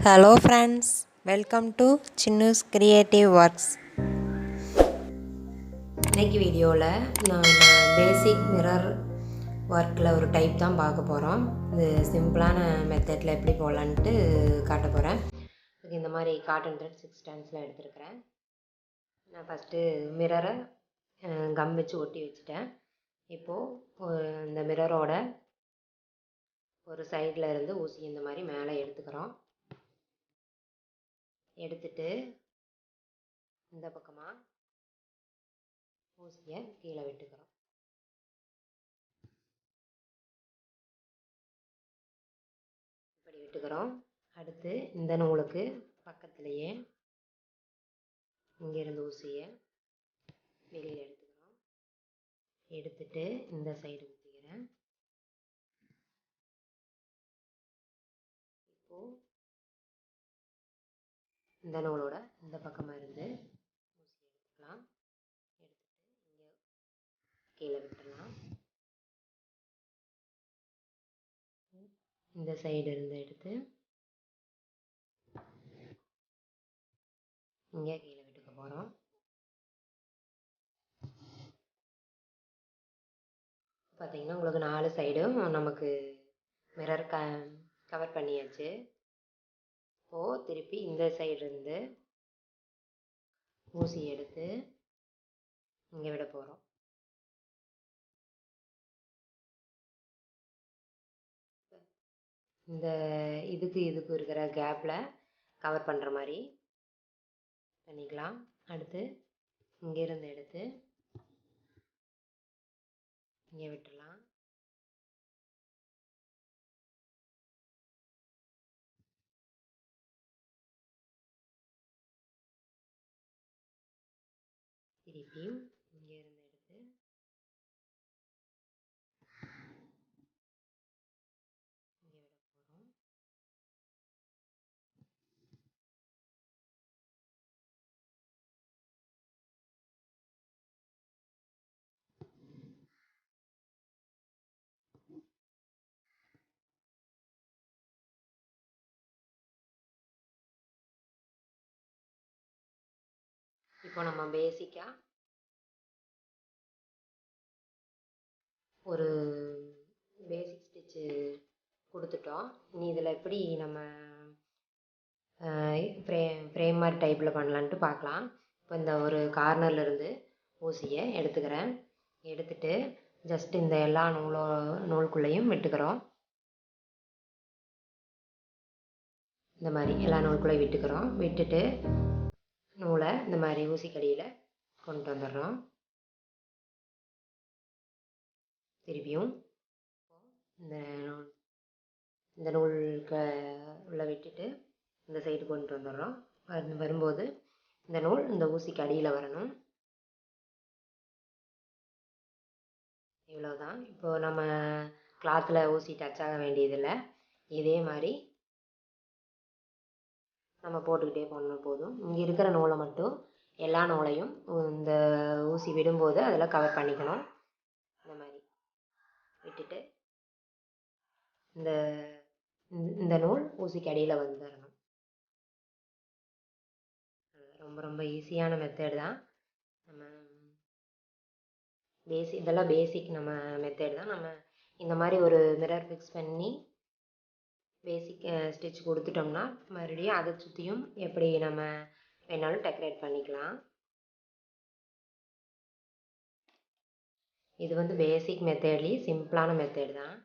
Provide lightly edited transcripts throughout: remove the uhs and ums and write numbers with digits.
Hello friends, welcome to Chinnu's creative works. இன்னைக்கு வீடியோவில் நான் பேசிக் மிரர் ஒர்க்கில் ஒரு டைப் தான் பார்க்க போகிறோம். இது சிம்பிளான மெத்தடில் எப்படி போகலான்ட்டு காட்ட போகிறேன். இந்த மாதிரி காட்டன் த்ரெட் 6 ஸ்டாண்ட்ஸில் எடுத்துருக்கிறேன். நான் ஃபஸ்ட்டு மிரரை கம் வச்சு ஒட்டி வச்சுட்டேன். இப்போது இந்த மிரரோட ஒரு சைடில் இருந்து ஊசி இந்த மாதிரி மேலே எடுத்துக்கிறோம். எடுத்துட்டு இந்த பக்கமாக ஊசியை கீழே விட்டுக்கிறோம். இப்படி விட்டுக்கிறோம். அடுத்து இந்த நூலுக்கு பக்கத்துலேயே இங்கேருந்து ஊசியை வெளியில் எடுத்துக்கிறோம். எடுத்துட்டு இந்த சைடு ஊற்றிக்கிறேன். இப்போது இந்த நூலோட இந்த பக்கமாக இருந்து ஊசி எடுத்துக்கலாம். எடுத்துட்டு இங்கே கீழே விட்டுடலாம். இந்த சைடு இருந்து எடுத்து இங்கே கீழே விட்டுக்க போகிறோம். பார்த்தீங்கன்னா உங்களுக்கு 4 சைடும் நமக்கு மிரர் கவர் பண்ணியாச்சு. இப்போது திருப்பி இந்த சைடு இருந்து ஊசி எடுத்து இங்கே விட போகிறோம். இந்த இதுக்கு இருக்கிற கேப்பில் கவர் பண்ணுற மாதிரி பண்ணிக்கலாம். அடுத்து இங்கேருந்து எடுத்து இங்கே விட்டுடலாம். திருப்பியும் இங்கேருந்து எடுத்து இங்கே விட போகிறோம். இப்போ நம்ம பேசிக்காக ஒரு பேசிக் ஸ்டிச்சு கொடுத்துட்டோம். இனி இதில் எப்படி நம்ம ஃப்ரேமர் டைப்பில் பண்ணலான்ட்டு பார்க்கலாம். இப்போ இந்த ஒரு கார்னர்லேருந்து ஊசியை எடுத்துக்கிறேன். எடுத்துட்டு ஜஸ்ட் இந்த எல்லா நூலுக்குள்ளேயும் விட்டுக்கிறோம். இந்த மாதிரி எல்லா நூலுக்குள்ளேயும் விட்டுக்கிறோம். விட்டுட்டு நூலை இந்த மாதிரி ஊசிக்கடியில் கொண்டு வந்துடுறோம். திருப்பியும் இந்த நூலுக்கு உள்ள விட்டுட்டு இந்த சைடு கொண்டு வந்துடுறோம். வரும்போது இந்த நூல் இந்த ஊசிக்கு அடியில் வரணும். இவ்வளோதான். இப்போது நம்ம கிளாத்தில் ஊசி டச் ஆக வேண்டியதில்லை. இதே மாதிரி நம்ம போட்டுக்கிட்டே போனால் போதும். இங்கே இருக்கிற நூலை மட்டும் எல்லா நூலையும் இந்த ஊசி விடும்போது அதில் கவர் பண்ணிக்கணும். இந்த மாதிரி விட்டுட்டு இந்த நூல் ஊசிக்கு அடியில் வந்துடணும். ரொம்ப ரொம்ப ஈஸியான மெத்தட் தான். நம்ம இதெல்லாம் பேசிக் நம்ம மெத்தட் தான். நம்ம இந்த மாதிரி ஒரு மிரர் ஃபிக்ஸ் பண்ணி பேசிக் ஸ்டிச் கொடுத்துட்டோம்னா மறுபடியும் அதை சுற்றியும் எப்படி நம்ம வேணாலும் டெக்கரேட் பண்ணிக்கலாம். இது வந்து பேசிக் மெத்தட்லேயே சிம்பிளான மெத்தட் தான்.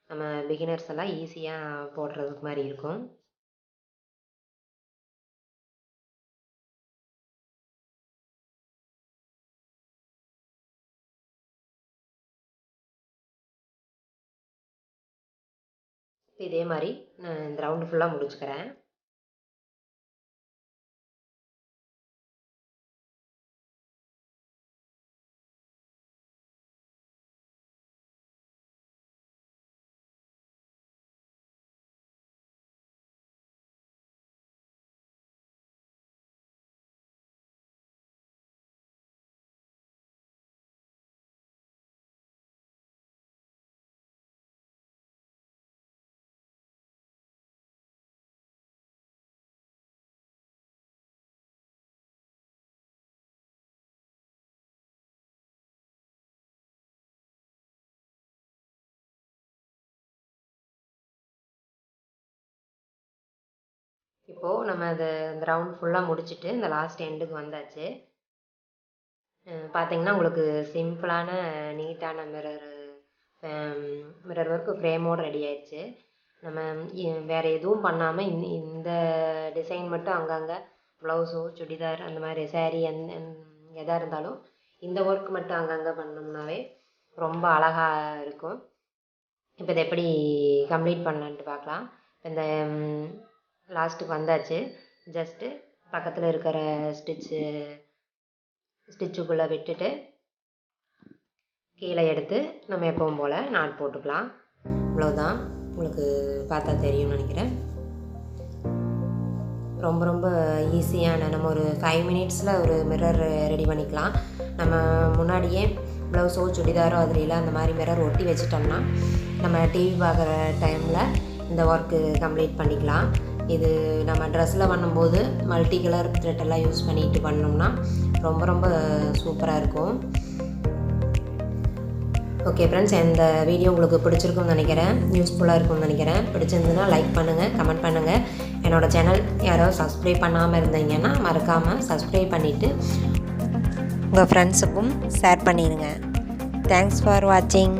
நம்ம பிகினர்ஸ் எல்லாம் ஈஸியாக போடுறதுக்கு மாதிரி இருக்கும். இதே மாதிரி நான் இந்த ரவுண்டு ஃபுல்லாக முடிச்சுக்கிறேன். இப்போது நம்ம இந்த ரவுண்ட் ஃபுல்லாக முடிச்சுட்டு இந்த லாஸ்ட் எண்டுக்கு வந்தாச்சு. பார்த்தீங்கன்னா உங்களுக்கு சிம்பிளான நீட்டான மிரர் ஒர்க்கு ஃப்ரேமோடு ரெடி ஆயிடுச்சு. நம்ம வேறு எதுவும் பண்ணாமல் இந்த டிசைன் மட்டும் அங்கங்கே ப்ளவுஸோ சுடிதார் அந்த மாதிரி சேரீ எதாக இருந்தாலும் இந்த ஒர்க் மட்டும் அங்கங்கே பண்ணோம்னாவே ரொம்ப அழகாக இருக்கும். இப்போ இதை எப்படி கம்ப்ளீட் பண்ணலான்ட்டு பார்க்கலாம். இந்த லாஸ்ட்டுக்கு வந்தாச்சு. ஜஸ்ட்டு பக்கத்தில் இருக்கிற ஸ்டிச்சுக்குள்ளே விட்டுட்டு கீழே எடுத்து நம்ம எப்பவும் போல் நாட் போட்டுக்கலாம். இவ்வளோதான். உங்களுக்கு பார்த்தா தெரியும்னு நினைக்கிறேன். ரொம்ப ரொம்ப ஈஸியான நம்ம ஒரு 5 மினிட்ஸில் ஒரு மிரர் ரெடி பண்ணிக்கலாம். நம்ம முன்னாடியே ப்ளவுஸோ சுடிதாரோ அதுலாம் அந்த மாதிரி மிரர் ஒட்டி வச்சிட்டோம்னா நம்ம டிவி பார்க்குற டைமில் இந்த ஒர்க்கு கம்ப்ளீட் பண்ணிக்கலாம். இது நம்ம ட்ரெஸ்ஸில் பண்ணும்போது மல்டி கலர் த்ரெட்டெல்லாம் யூஸ் பண்ணிட்டு பண்ணோம்னா ரொம்ப ரொம்ப சூப்பராக இருக்கும். ஓகே ஃப்ரெண்ட்ஸ், இந்த வீடியோ உங்களுக்கு பிடிச்சிருக்கும்னு நினைக்கிறேன், யூஸ்ஃபுல்லாக இருக்கும்னு நினைக்கிறேன். பிடிச்சிருந்துன்னா லைக் பண்ணுங்கள், கமெண்ட் பண்ணுங்கள். என்னோடய சேனல் யாராவது சப்ஸ்கிரைப் பண்ணாமல் இருந்தீங்கன்னா மறக்காமல் சப்ஸ்கிரைப் பண்ணிவிட்டு உங்கள் ஃப்ரெண்ட்ஸுக்கும் ஷேர் பண்ணிடுங்க. தேங்க்ஸ் ஃபார் வாட்சிங்.